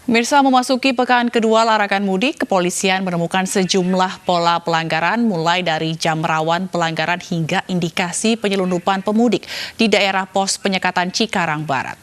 Mirsa, memasuki pekan kedua larangan mudik, kepolisian menemukan sejumlah pola pelanggaran mulai dari jam rawan pelanggaran hingga indikasi penyelundupan pemudik di daerah pos penyekatan Cikarang Barat.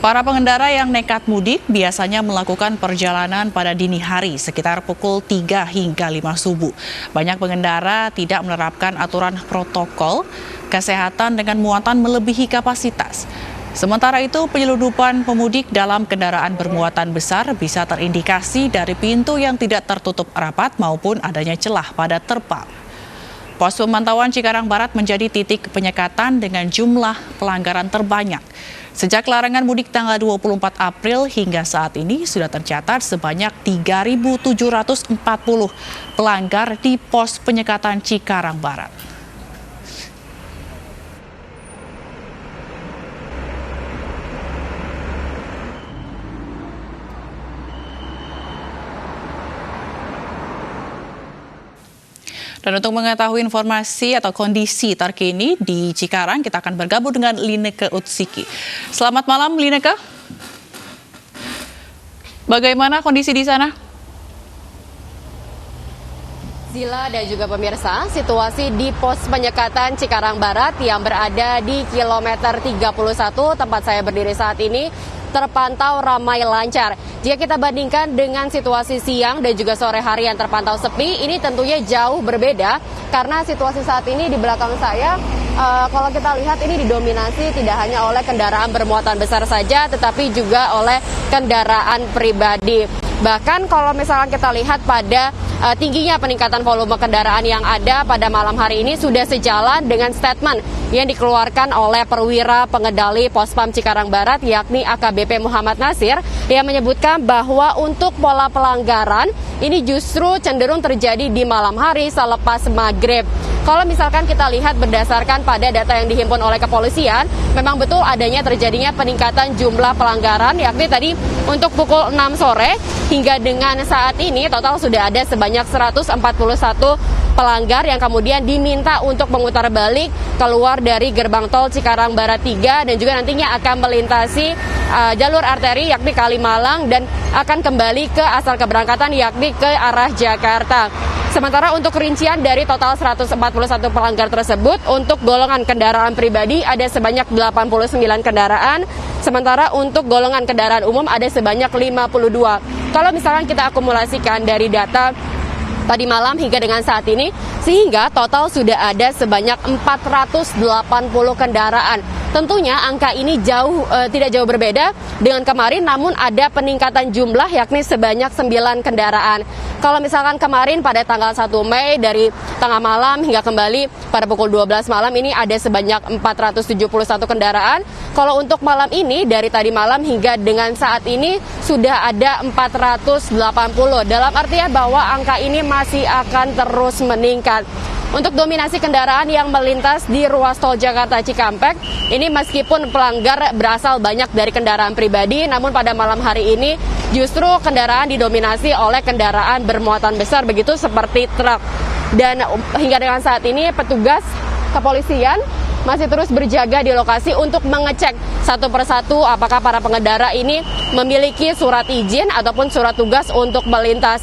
Para pengendara yang nekat mudik biasanya melakukan perjalanan pada dini hari sekitar pukul 3 hingga 5 subuh. Banyak pengendara tidak menerapkan aturan protokol kesehatan dengan muatan melebihi kapasitas. Sementara itu, penyelundupan pemudik dalam kendaraan bermuatan besar bisa terindikasi dari pintu yang tidak tertutup rapat maupun adanya celah pada terpal. Pos pemantauan Cikarang Barat menjadi titik penyekatan dengan jumlah pelanggaran terbanyak. Sejak larangan mudik tanggal 24 April hingga saat ini sudah tercatat sebanyak 3.740 pelanggar di pos penyekatan Cikarang Barat. Dan untuk mengetahui informasi atau kondisi terkini di Cikarang, kita akan bergabung dengan Lineke Utsiki. Selamat malam, Lineke. Bagaimana kondisi di sana? Zila dan juga pemirsa, situasi di pos penyekatan Cikarang Barat yang berada di kilometer 31 tempat saya berdiri saat ini terpantau ramai lancar. Jika kita bandingkan dengan situasi siang dan juga sore hari yang terpantau sepi, ini tentunya jauh berbeda karena situasi saat ini di belakang saya, kalau kita lihat ini didominasi tidak hanya oleh kendaraan bermuatan besar saja, tetapi juga oleh kendaraan pribadi. Bahkan kalau misalnya kita lihat pada tingginya peningkatan volume kendaraan yang ada pada malam hari ini sudah sejalan dengan statement yang dikeluarkan oleh perwira pengendali Pospam Cikarang Barat yakni AKBP Muhammad Nasir yang menyebutkan bahwa untuk pola pelanggaran ini justru cenderung terjadi di malam hari selepas maghrib. Kalau misalkan kita lihat berdasarkan pada data yang dihimpun oleh kepolisian, memang betul adanya terjadinya peningkatan jumlah pelanggaran, yakni tadi untuk pukul 6 sore hingga dengan saat ini total sudah ada sebanyak 141 pelanggar yang kemudian diminta untuk memutar balik keluar dari gerbang tol Cikarang Barat 3 dan juga nantinya akan melintasi jalur arteri yakni Kalimalang dan akan kembali ke asal keberangkatan yakni ke arah Jakarta. Sementara untuk rincian dari total 141 pelanggar tersebut, untuk golongan kendaraan pribadi ada sebanyak 89 kendaraan, sementara untuk golongan kendaraan umum ada sebanyak 52. Kalau misalkan kita akumulasikan dari data tadi malam hingga dengan saat ini, sehingga total sudah ada sebanyak 480 kendaraan. Tentunya angka ini tidak jauh berbeda dengan kemarin, namun ada peningkatan jumlah yakni sebanyak 9 kendaraan. Kalau misalkan kemarin pada tanggal 1 Mei dari tengah malam hingga kembali pada pukul 12 malam ini ada sebanyak 471 kendaraan. Kalau untuk malam ini dari tadi malam hingga dengan saat ini sudah ada 480. Dalam artian bahwa angka ini masih akan terus meningkat. Untuk dominasi kendaraan yang melintas di ruas tol Jakarta Cikampek, ini meskipun pelanggar berasal banyak dari kendaraan pribadi, namun pada malam hari ini justru kendaraan didominasi oleh kendaraan bermuatan besar, begitu seperti truk. Dan hingga dengan saat ini petugas kepolisian masih terus berjaga di lokasi untuk mengecek satu persatu apakah para pengendara ini memiliki surat izin ataupun surat tugas untuk melintas.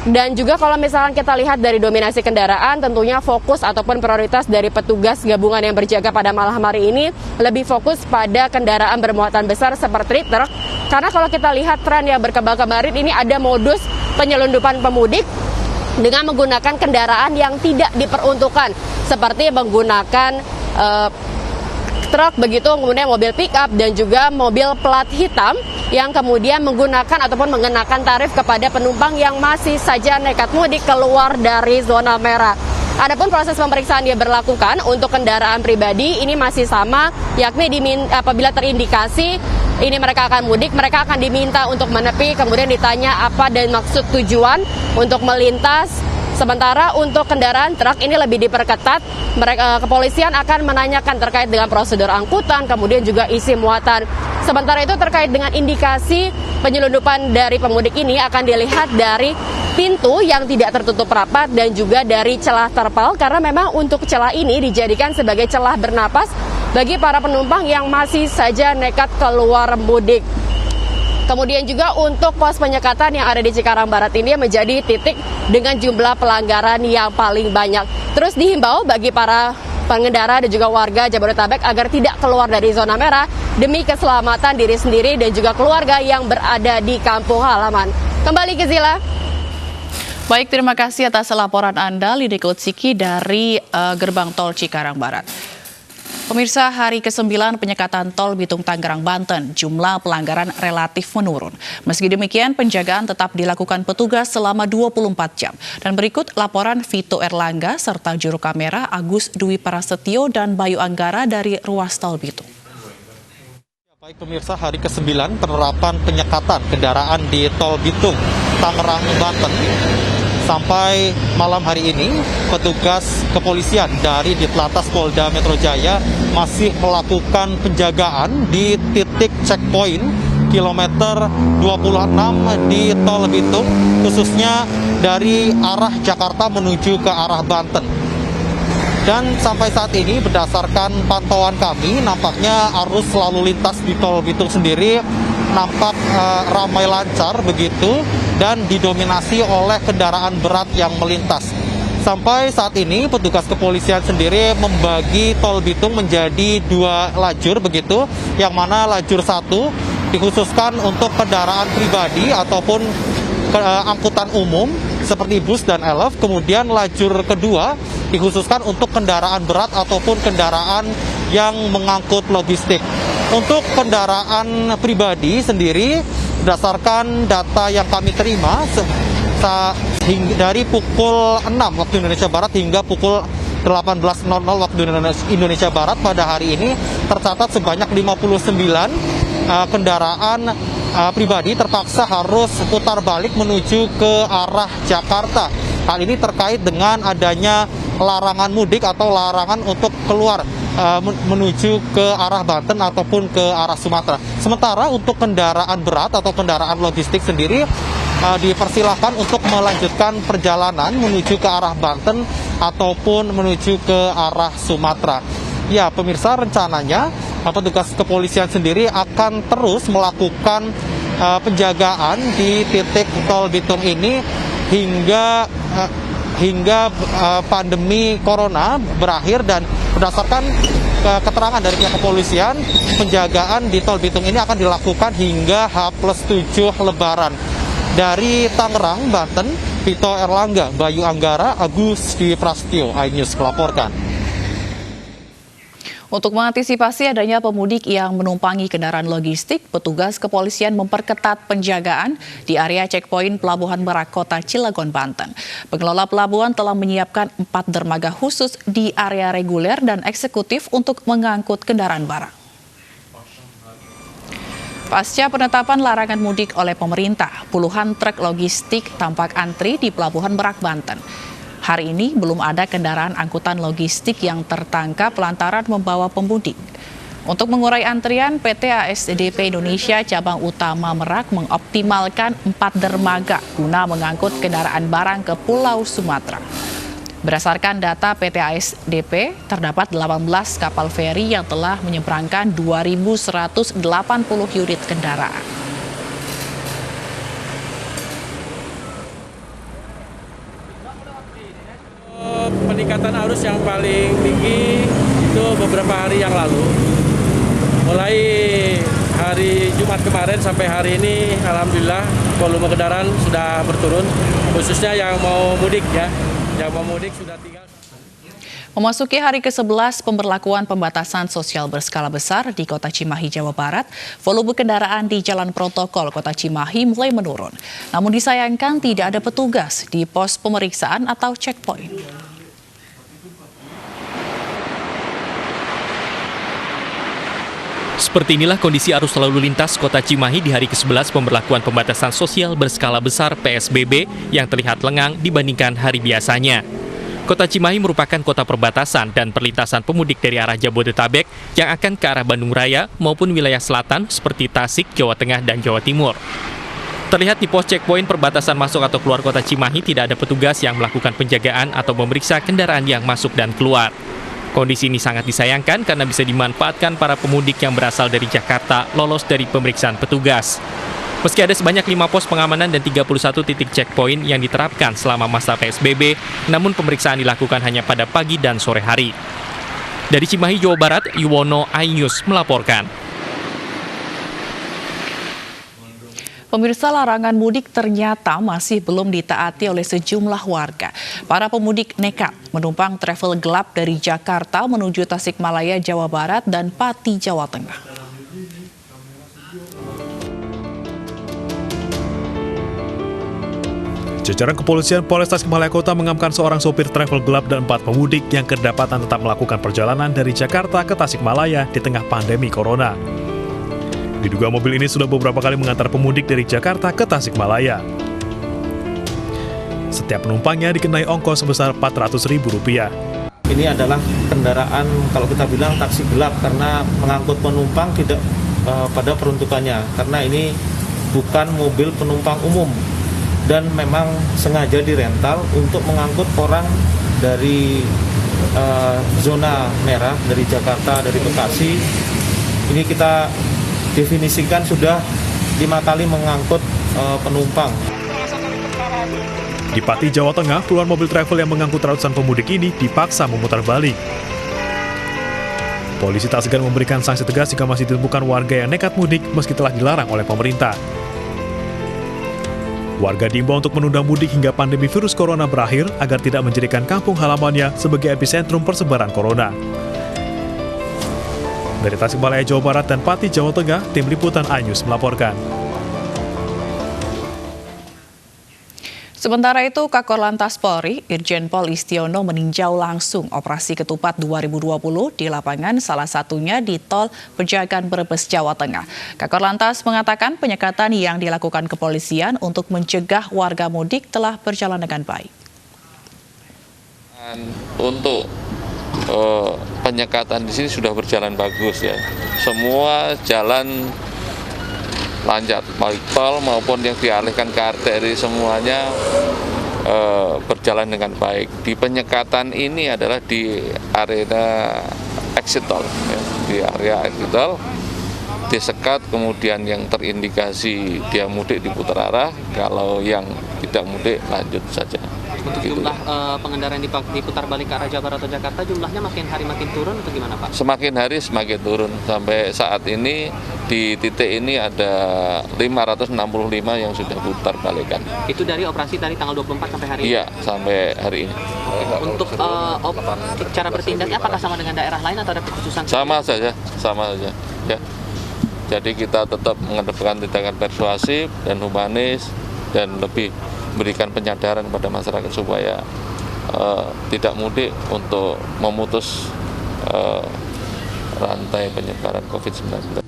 Dan juga kalau misalkan kita lihat dari dominasi kendaraan, tentunya fokus ataupun prioritas dari petugas gabungan yang berjaga pada malam hari ini lebih fokus pada kendaraan bermuatan besar seperti truk. Karena kalau kita lihat tren yang berkembang kemarin ini ada modus penyelundupan pemudik dengan menggunakan kendaraan yang tidak diperuntukkan, seperti menggunakan truk begitu, kemudian mobil pick up dan juga mobil plat hitam yang kemudian menggunakan ataupun mengenakan tarif kepada penumpang yang masih saja nekat mudik keluar dari zona merah. Adapun proses pemeriksaan yang berlakukan untuk kendaraan pribadi ini masih sama, yakni apabila terindikasi ini mereka akan mudik, mereka akan diminta untuk menepi, kemudian ditanya apa dan maksud tujuan untuk melintas. Sementara untuk kendaraan truk ini lebih diperketat, kepolisian akan menanyakan terkait dengan prosedur angkutan, kemudian juga isi muatan. Sementara itu terkait dengan indikasi penyelundupan dari pemudik ini akan dilihat dari pintu yang tidak tertutup rapat dan juga dari celah terpal, karena memang untuk celah ini dijadikan sebagai celah bernapas bagi para penumpang yang masih saja nekat keluar mudik. Kemudian juga untuk pos penyekatan yang ada di Cikarang Barat ini menjadi titik dengan jumlah pelanggaran yang paling banyak. Terus dihimbau bagi para pengendara dan juga warga Jabodetabek agar tidak keluar dari zona merah demi keselamatan diri sendiri dan juga keluarga yang berada di kampung halaman. Kembali ke Zila. Baik, terima kasih atas laporan Anda, Lidiko Tsiki dari Gerbang Tol Cikarang Barat. Pemirsa, hari ke-9 penyekatan tol Bitung Tangerang, Banten, jumlah pelanggaran relatif menurun. Meski demikian, penjagaan tetap dilakukan petugas selama 24 jam. Dan berikut laporan Vito Erlangga serta juru kamera Agus Dwi Prasetyo dan Bayu Anggara dari ruas tol Bitung. Baik pemirsa, hari ke-9 penerapan penyekatan kendaraan di tol Bitung Tangerang, Banten. Sampai malam hari ini, petugas kepolisian dari Ditlantas Polda Metro Jaya masih melakukan penjagaan di titik checkpoint kilometer 26 di tol Bitung, khususnya dari arah Jakarta menuju ke arah Banten. Dan sampai saat ini berdasarkan pantauan kami, nampaknya arus lalu lintas di tol Bitung sendiri nampak ramai lancar begitu dan didominasi oleh kendaraan berat yang melintas. Sampai saat ini petugas kepolisian sendiri membagi tol Bitung menjadi 2 lajur begitu, yang mana lajur 1 dikhususkan untuk kendaraan pribadi ataupun angkutan umum seperti bus dan elf, kemudian lajur kedua dikhususkan untuk kendaraan berat ataupun kendaraan yang mengangkut logistik. Untuk kendaraan pribadi sendiri, berdasarkan data yang kami terima, dari pukul 6 waktu Indonesia Barat hingga pukul 18.00 waktu Indonesia Barat pada hari ini, tercatat sebanyak 59 kendaraan pribadi terpaksa harus putar balik menuju ke arah Jakarta. Hal ini terkait dengan adanya larangan mudik atau larangan untuk keluar menuju ke arah Banten ataupun ke arah Sumatera. Sementara untuk kendaraan berat atau kendaraan logistik sendiri dipersilahkan untuk melanjutkan perjalanan menuju ke arah Banten ataupun menuju ke arah Sumatera. Ya, pemirsa, rencananya petugas kepolisian sendiri akan terus melakukan penjagaan di titik tol Bitung ini hingga pandemi corona berakhir, dan berdasarkan keterangan dari pihak kepolisian, penjagaan di tol Bitung ini akan dilakukan hingga H+7 Lebaran. Dari Tangerang, Banten, Vito Erlangga, Bayu Anggara, Agus Dwi Prasetyo, iNews melaporkan. Untuk mengantisipasi adanya pemudik yang menumpangi kendaraan logistik, petugas kepolisian memperketat penjagaan di area checkpoint Pelabuhan Merak Kota Cilegon, Banten. Pengelola pelabuhan telah menyiapkan 4 dermaga khusus di area reguler dan eksekutif untuk mengangkut kendaraan barang. Pasca penetapan larangan mudik oleh pemerintah, puluhan truk logistik tampak antri di Pelabuhan Merak, Banten. Hari ini belum ada kendaraan angkutan logistik yang tertangkap lantaran membawa pemudik. Untuk mengurai antrian, PT ASDP Indonesia Cabang Utama Merak mengoptimalkan 4 dermaga guna mengangkut kendaraan barang ke Pulau Sumatera. Berdasarkan data PT ASDP, terdapat 18 kapal feri yang telah menyeberangkan 2.180 unit kendaraan. Peningkatan arus yang paling tinggi itu beberapa hari yang lalu. Mulai hari Jumat kemarin sampai hari ini, alhamdulillah volume kendaraan sudah berturun, khususnya yang mau mudik ya. Yang mau mudik sudah tinggal. Memasuki hari ke-11 pemberlakuan pembatasan sosial berskala besar di Kota Cimahi, Jawa Barat, volume kendaraan di jalan protokol Kota Cimahi mulai menurun. Namun disayangkan tidak ada petugas di pos pemeriksaan atau checkpoint. Seperti inilah kondisi arus lalu lintas Kota Cimahi di hari ke-11 pemberlakuan pembatasan sosial berskala besar PSBB yang terlihat lengang dibandingkan hari biasanya. Kota Cimahi merupakan kota perbatasan dan perlintasan pemudik dari arah Jabodetabek yang akan ke arah Bandung Raya maupun wilayah selatan seperti Tasik, Jawa Tengah, dan Jawa Timur. Terlihat di pos checkpoint perbatasan masuk atau keluar Kota Cimahi tidak ada petugas yang melakukan penjagaan atau memeriksa kendaraan yang masuk dan keluar. Kondisi ini sangat disayangkan karena bisa dimanfaatkan para pemudik yang berasal dari Jakarta lolos dari pemeriksaan petugas. Meski ada sebanyak 5 pos pengamanan dan 31 titik checkpoint yang diterapkan selama masa PSBB, namun pemeriksaan dilakukan hanya pada pagi dan sore hari. Dari Cimahi, Jawa Barat, Yuwono, iNews melaporkan. Pemirsa, larangan mudik ternyata masih belum ditaati oleh sejumlah warga. Para pemudik nekat menumpang travel gelap dari Jakarta menuju Tasikmalaya, Jawa Barat, dan Pati, Jawa Tengah. Jajaran kepolisian Polres Tasikmalaya Kota mengamankan seorang sopir travel gelap dan 4 pemudik yang kedapatan tetap melakukan perjalanan dari Jakarta ke Tasikmalaya di tengah pandemi corona. Diduga mobil ini sudah beberapa kali mengantar pemudik dari Jakarta ke Tasikmalaya. Setiap penumpangnya dikenai ongkos sebesar Rp400.000. Ini adalah kendaraan, kalau kita bilang taksi gelap, karena mengangkut penumpang tidak pada peruntukannya. Karena ini bukan mobil penumpang umum dan memang sengaja dirental untuk mengangkut orang dari zona merah, dari Jakarta, dari Bekasi. Ini kita definisikan sudah 5 kali mengangkut penumpang. Di Pati, Jawa Tengah, puluhan mobil travel yang mengangkut ratusan pemudik ini dipaksa memutar balik. Polisi tak segan memberikan sanksi tegas jika masih ditemukan warga yang nekat mudik meski telah dilarang oleh pemerintah. Warga diimbau untuk menunda mudik hingga pandemi virus corona berakhir agar tidak menjadikan kampung halamannya sebagai epicentrum persebaran corona. Dari Tasikmalaya, Jawa Barat, dan Pati, Jawa Tengah, tim liputan iNews melaporkan. Sementara itu, Kakor Lantas Polri, Irjen Pol Istiono meninjau langsung operasi ketupat 2020 di lapangan, salah satunya di Tol Pejagan Brebes, Jawa Tengah. Kakor Lantas mengatakan penyekatan yang dilakukan kepolisian untuk mencegah warga mudik telah berjalan dengan baik. Untuk penyekatan di sini sudah berjalan bagus ya. Semua jalan lancar, baik tol maupun yang dialihkan ke arteri semuanya berjalan dengan baik. Di penyekatan ini adalah di area exit tol, ya. Di area exit tol disekat, kemudian yang terindikasi dia mudik diputar arah, kalau yang tidak mudik lanjut saja. Untuk jumlah pengendara yang diputar balik ke arah Jawa Barat atau Jakarta, jumlahnya makin hari makin turun atau gimana Pak? Semakin hari semakin turun. Sampai saat ini di titik ini ada 565 yang sudah putar balikan. Itu dari operasi dari tanggal 24 sampai hari ini? Iya, sampai hari ini. Untuk cara bertindaknya apakah sama dengan daerah lain atau ada kekhususan? Sama saja. Ya. Jadi kita tetap mengedepankan tindakan persuasif dan humanis dan lebih berikan penyadaran pada masyarakat supaya tidak mudik untuk memutus rantai penyebaran COVID-19.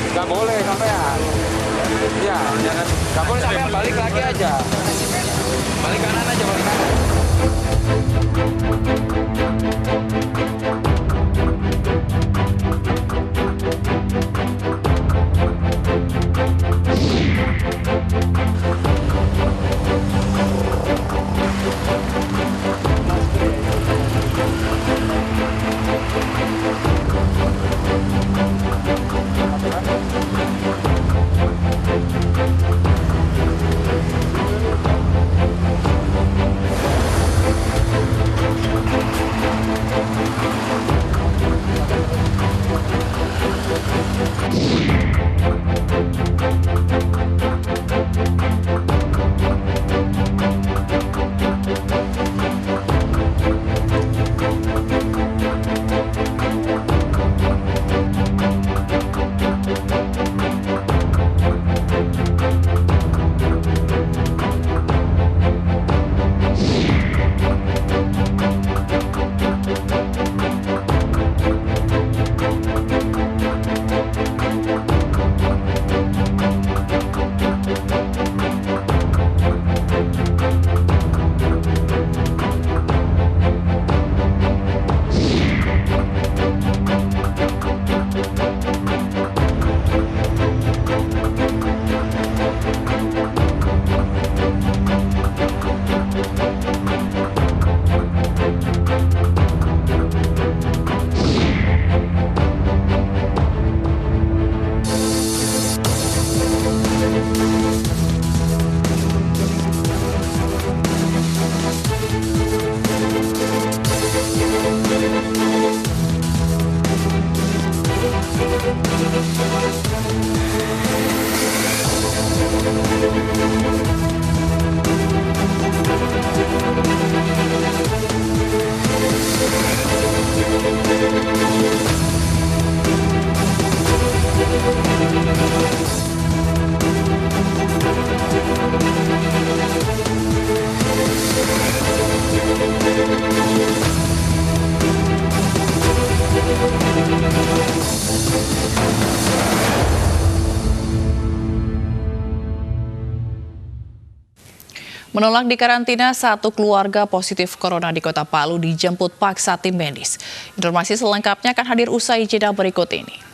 Nggak boleh sampean. Ya, jangan. Nggak boleh sampean, balik lagi aja. Balik kanan Menolak dikarantina, satu keluarga positif corona di Kota Palu dijemput paksa tim medis. Informasi selengkapnya akan hadir usai jeda berikut ini.